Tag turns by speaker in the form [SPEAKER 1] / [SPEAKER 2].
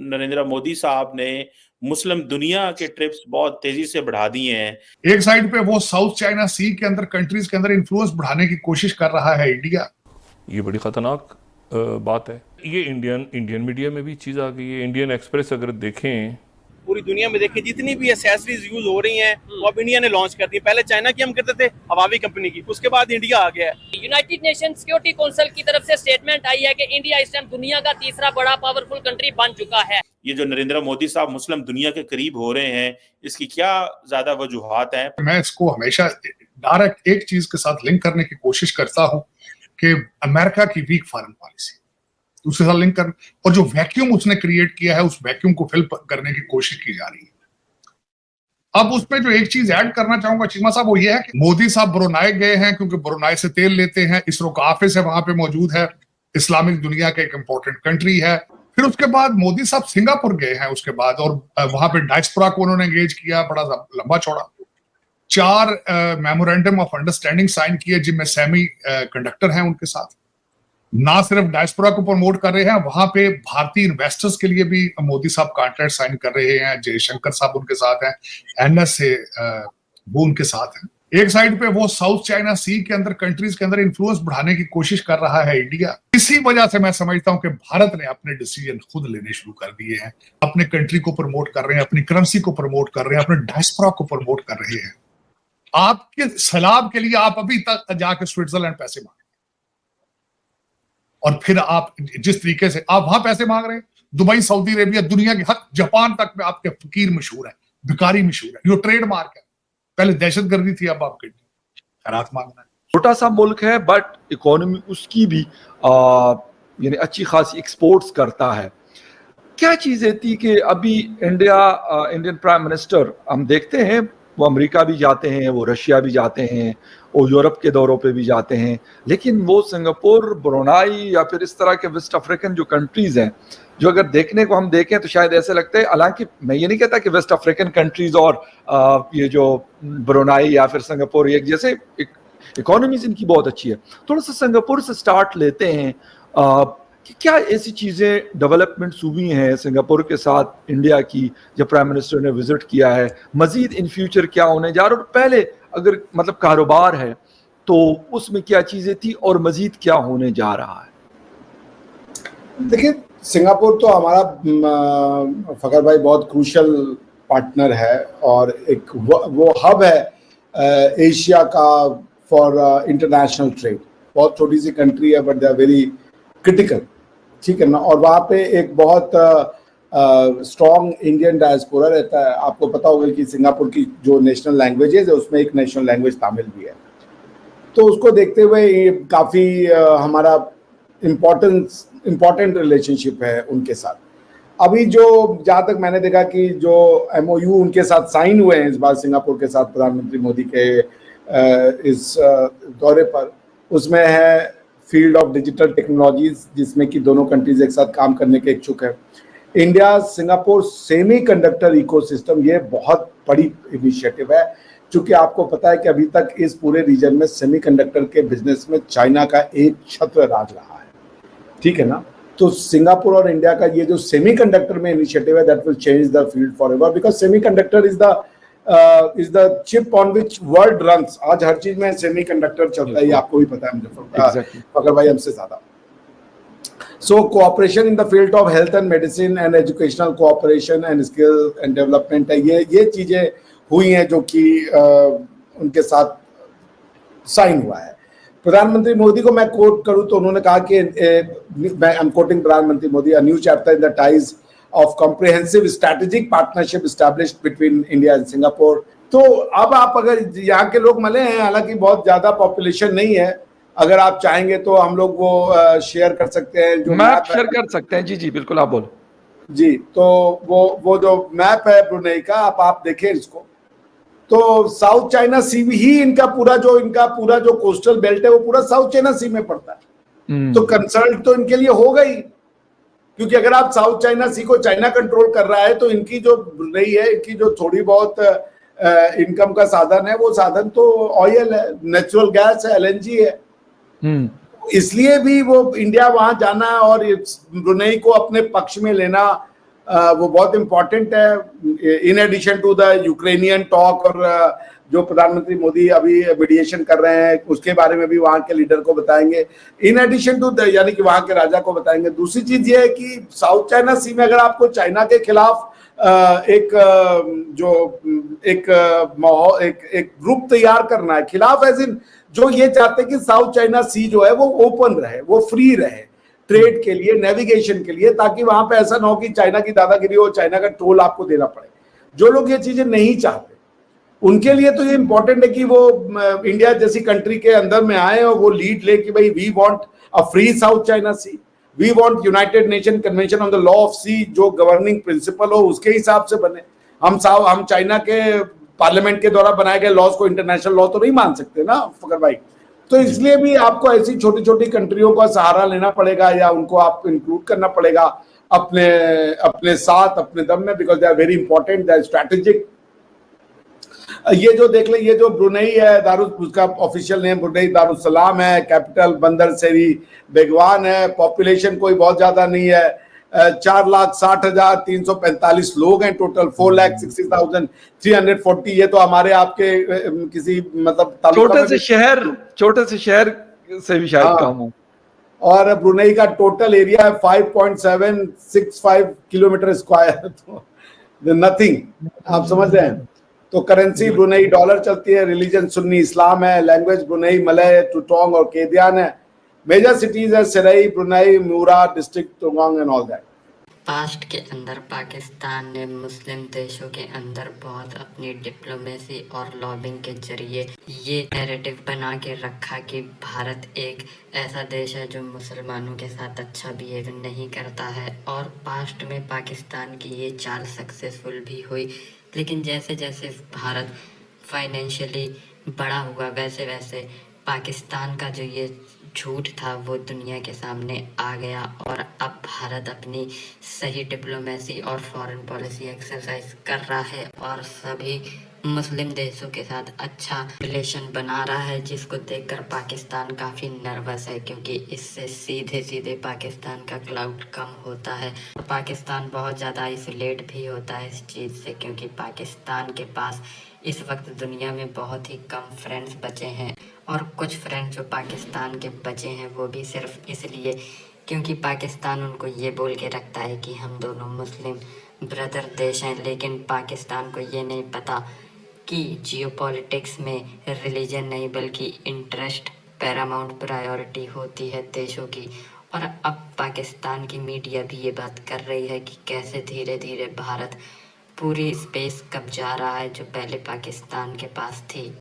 [SPEAKER 1] नरेंद्र मोदी साहब ने मुस्लिम दुनिया के ट्रिप्स बहुत तेजी से बढ़ा दिए हैं।
[SPEAKER 2] एक साइड पे वो साउथ चाइना सी के अंदर कंट्रीज के अंदर इन्फ्लुएंस बढ़ाने की कोशिश कर रहा है इंडिया।
[SPEAKER 3] ये बड़ी खतरनाक बात है। ये इंडियन मीडिया में भी चीज आ गई है। इंडियन एक्सप्रेस अगर देखें,
[SPEAKER 4] पूरी दुनिया में देखें, जितनी भी एक्सेसरीज यूज हो रही हैं वो अब इंडिया ने लॉन्च कर दी। पहले चाइना की हम करते थे, हवावी कंपनी की, उसके बाद इंडिया आ गया है।
[SPEAKER 5] यूनाइटेड नेशन सिक्योरिटी काउंसिल की तरफ से स्टेटमेंट आई है कि इंडिया इस टाइम दुनिया का तीसरा बड़ा पावरफुल कंट्री बन चुका है।
[SPEAKER 1] ये जो नरेंद्र मोदी साहब मुस्लिम दुनिया के करीब हो रहे हैं, इसकी क्या ज्यादा वजूहात हैं?
[SPEAKER 2] मैं इसको हमेशा डायरेक्ट एक चीज के साथ लिंक करने की कोशिश करता हूं कि अमेरिका की वीक फॉरेन पॉलिसी, उसके साथ लिंक कर, और जो वैक्यूम उसने क्रिएट किया है उस वैक्यूम को फिल करने की कोशिश की जा रही है। अब उसमें जो एक चीज ऐड करना चाहूंगा चीमा साहब, वो ये है कि मोदी साहब ब्रुनाई गए हैं क्योंकि ब्रुनाई से तेल लेते हैं, इसरो का ऑफिस है वहां पे मौजूद है, इस्लामिक दुनिया का एक इंपॉर्टेंट कंट्री है। फिर उसके बाद मोदी साहब सिंगापुर गए हैं उसके बाद, और वहां पे डायस्पोरा को उन्होंने एंगेज किया, बड़ा लंबा चौड़ा 4 मेमोरेंडम ऑफ अंडरस्टैंडिंग साइन किए जिनमें सेमी कंडक्टर हैं उनके साथ। ना सिर्फ डायस्पोरा को प्रमोट कर रहे हैं, वहां पे भारतीय इन्वेस्टर्स के लिए भी मोदी साहब कॉन्ट्रैक्ट साइन कर रहे हैं। जयशंकर साहब उनके साथ हैं, एनएसए वो उनके साथ हैं। एक साइड पे वो साउथ चाइना सी के अंदर कंट्रीज के अंदर इन्फ्लुएंस बढ़ाने की कोशिश कर रहा है इंडिया। इसी वजह से मैं समझता हूं कि भारत ने अपने डिसीजन खुद लेने शुरू कर दिए हैं, अपने कंट्री को प्रमोट कर रहे हैं, अपनी करेंसी को प्रमोट कर रहे हैं, अपने डायस्पोरा को प्रमोट कर रहे हैं। आपके सैलाब के लिए आप अभी तक जाके स्विट्जरलैंड पैसे मांगे, और फिर आप जिस तरीके से आप वहां पैसे मांग रहे हैं, दुबई, सऊदी अरेबिया, दुनिया के हर जापान तक में आपके फकीर मशहूर है, भिखारी मशहूर है। ये ट्रेडमार्क है। पहले दहशतगर्दी थी, अब आपके खैरात मांगना है।
[SPEAKER 6] छोटा सा मुल्क है बट इकोनॉमी उसकी भी यानी अच्छी खासी एक्सपोर्ट्स करता है। क्या चीजें थी कि अभी इंडियन प्राइम मिनिस्टर हम देखते हैं वो अमेरिका भी जाते हैं, वो रशिया भी जाते हैं, वो यूरोप के दौरों पे भी जाते हैं, लेकिन वो सिंगापुर, ब्रुनाई या फिर इस तरह के वेस्ट अफ्रीकन जो कंट्रीज हैं, जो अगर देखने को हम देखें तो शायद ऐसे लगता है, हालांकि मैं ये नहीं कहता कि वेस्ट अफ्रीकन कंट्रीज और ये जो ब्रुनाई या फिर सिंगापुर एक जैसे इकोनॉमीज इनकी बहुत अच्छी है। थोड़ा सा सिंगापुर से स्टार्ट लेते हैं कि क्या ऐसी चीज़ें डेवलपमेंट्स हुई हैं सिंगापुर के साथ इंडिया की जब प्राइम मिनिस्टर ने विजिट किया है, मजीद इन फ्यूचर क्या होने जा रहा है, और पहले अगर मतलब कारोबार है तो उसमें क्या चीज़ें थी और मजीद क्या होने जा रहा है?
[SPEAKER 7] देखिए, सिंगापुर तो हमारा फकर भाई बहुत क्रूशल पार्टनर है और एक वो हब है एशिया का फॉर इंटरनेशनल ट्रेड। बहुत छोटी सी कंट्री है but they are very critical, ठीक है ना। और वहाँ पे एक बहुत स्ट्रॉन्ग इंडियन डायस्पोरा रहता है। आपको पता होगा कि सिंगापुर की जो नेशनल लैंग्वेजेस है उसमें एक नेशनल लैंग्वेज तमिल भी है। तो उसको देखते हुए ये काफ़ी हमारा इम्पोर्टेंट रिलेशनशिप है उनके साथ। अभी जो जहाँ तक मैंने देखा कि जो MOU उनके साथ साइन हुए हैं इस बार सिंगापुर के साथ प्रधानमंत्री मोदी के इस दौरे पर, उसमें है फील्ड ऑफ डिजिटल टेक्नोलॉजीज, जिसमें कि दोनों कंट्रीज एक साथ काम करने के इच्छुक है। इंडिया सिंगापुर सेमीकंडक्टर इकोसिस्टम, ये बहुत बड़ी इनिशिएटिव है, क्योंकि आपको पता है कि अभी तक इस पूरे रीजन में सेमीकंडक्टर के बिजनेस में चाइना का एक छत्र राज रहा है, ठीक है ना। तो सिंगापुर और इंडिया का ये जो सेमीकंडक्टर में इनिशिएटिव है, that will change the field forever, because semiconductor is the chip on which world runs. आज हर चीज में सेमीकंडक्टर चलता है, ये आपको भी पता है मुझे, फकर भाई हमसे ज्यादा। So cooperation in the field of health and medicine and educational cooperation and skill and development है, ये चीजें हुई हैं जो कि उनके साथ साइन हुआ है। प्रधानमंत्री मोदी को मैं कोट करूं तो उन्होंने कहा कि मैं आई एम कोटिंग प्रधानमंत्री Modi, a new chapter in the ties of comprehensive strategic partnership established between India and Singapore। तो अब आप अगर यहाँ के लोग मिले हैं, हालांकि बहुत ज्यादा पॉपुलेशन नहीं है, अगर आप चाहेंगे तो हम लोग वो शेयर कर सकते हैं, जो
[SPEAKER 6] मैप शेयर कर सकते हैं। जी जी बिल्कुल, आप बोलो
[SPEAKER 7] जी। तो वो जो मैप है ब्रुनेई का, आप देखें इसको, तो साउथ चाइना सी ही इनका पूरा जो कोस्टल बेल्ट है वो पूरा साउथ चाइना सी में पड़ता है। तो कंसल्ट तो इनके लिए होगा ही, क्योंकि अगर आप साउथ चाइना सी को चाइना कंट्रोल कर रहा है तो इनकी जो ब्रुनेई है, इनकी जो थोड़ी बहुत इनकम का साधन है, वो साधन तो ऑयल है, नेचुरल गैस है, LNG है। इसलिए भी वो इंडिया वहां जाना और ब्रुनेई को अपने पक्ष में लेना वो बहुत इंपॉर्टेंट है। In addition to the Ukrainian talk, और जो प्रधानमंत्री मोदी अभी मीडिएशन कर रहे हैं उसके बारे में भी वहां के लीडर को बताएंगे, इन एडिशन टू यानी कि वहां के राजा को बताएंगे। दूसरी चीज ये है कि साउथ चाइना सी में अगर आपको चाइना के खिलाफ एक ग्रुप तैयार करना है, खिलाफ एज इन जो ये चाहते हैं कि साउथ चाइना सी जो है वो ओपन रहे, वो फ्री रहे ट्रेड के लिए, नेविगेशन के लिए, ताकि वहां पे ऐसा ना हो कि चाइना की दादागिरी हो, चाइना का टोल आपको देना पड़े। जो लोग ये चीजें नहीं चाहते उनके लिए तो ये इंपॉर्टेंट है कि वो इंडिया जैसी कंट्री के अंदर में आए और वो लीड ले कि भाई we want a free South China Sea, we want United Nation Convention on the Law of Sea, जो गवर्निंग प्रिंसिपल हो उसके हिसाब से बने। हम चाइना के पार्लियामेंट के द्वारा बनाए गए लॉज को इंटरनेशनल लॉ तो नहीं मान सकते ना फकर भाई। तो इसलिए भी आपको ऐसी छोटी छोटी कंट्रियों का सहारा लेना पड़ेगा या उनको आप इंक्लूड करना पड़ेगा अपने साथ, अपने दम में, because they are very important, they are strategic. ये जो देख ले, ये जो ब्रुनेई है, उसका ऑफिशियल नेम ब्रुनेई दारुसलाम है, कैपिटल बंदर सेरी बेगवान है, पॉपुलेशन कोई बहुत ज्यादा नहीं है, 4,60,345 लोग हैं टोटल, 4,60,340। ये तो हमारे आपके किसी मतलब
[SPEAKER 6] छोटे से शहर से भी शायद कम हो।
[SPEAKER 7] और ब्रुनेई का टोटल एरिया है 5.765 किलोमीटर स्क्वायर, तो नथिंग, आप समझ रहे हैं। तो करेंसी ब्रुनेई डॉलर चलती है, रिलीजन सुन्नी इस्लाम है, लैंग्वेज ब्रुनेई मलय, टुटोंग और केदियान है, मेजर सिटीज है सिरई, ब्रुनेई, म्यूरा डिस्ट्रिक्ट, टोंगांग एंड ऑल दैट।
[SPEAKER 8] पास्ट के अंदर पाकिस्तान ने मुस्लिम देशों के अंदर बहुत अपनी डिप्लोमेसी और लॉबिंग के जरिए ये नैरेटिव बना के रखा कि भारत एक ऐसा देश है जो मुसलमानों के साथ अच्छा बिहेव नहीं करता है, और पास्ट में पाकिस्तान की ये चाल सक्सेसफुल भी हुई। लेकिन जैसे जैसे भारत फाइनेंशियली बड़ा हुआ वैसे वैसे पाकिस्तान का जो ये झूठ था वो दुनिया के सामने आ गया, और अब भारत अपनी सही डिप्लोमेसी और फॉरेन पॉलिसी एक्सरसाइज कर रहा है और सभी मुस्लिम देशों के साथ अच्छा रिलेशन बना रहा है, जिसको देखकर पाकिस्तान काफ़ी नर्वस है, क्योंकि इससे सीधे सीधे पाकिस्तान का क्लाउड कम होता है। पाकिस्तान बहुत ज़्यादा आइसोलेट भी होता है इस चीज़ से, क्योंकि पाकिस्तान के पास इस वक्त दुनिया में बहुत ही कम फ्रेंड्स बचे हैं, और कुछ फ्रेंड्स जो पाकिस्तान के बचे हैं वो भी सिर्फ इसलिए क्योंकि पाकिस्तान उनको ये बोल के रखता है कि हम दोनों मुस्लिम ब्रदर देश हैं। लेकिन पाकिस्तान को ये नहीं पता कि जियोपॉलिटिक्स में रिलीजन नहीं बल्कि इंटरेस्ट पैरामाउंट प्रायोरिटी होती है देशों की। और अब पाकिस्तान की मीडिया भी ये बात कर रही है कि कैसे धीरे धीरे भारत पूरी स्पेस कब्जा रहा है जो पहले पाकिस्तान के पास थी।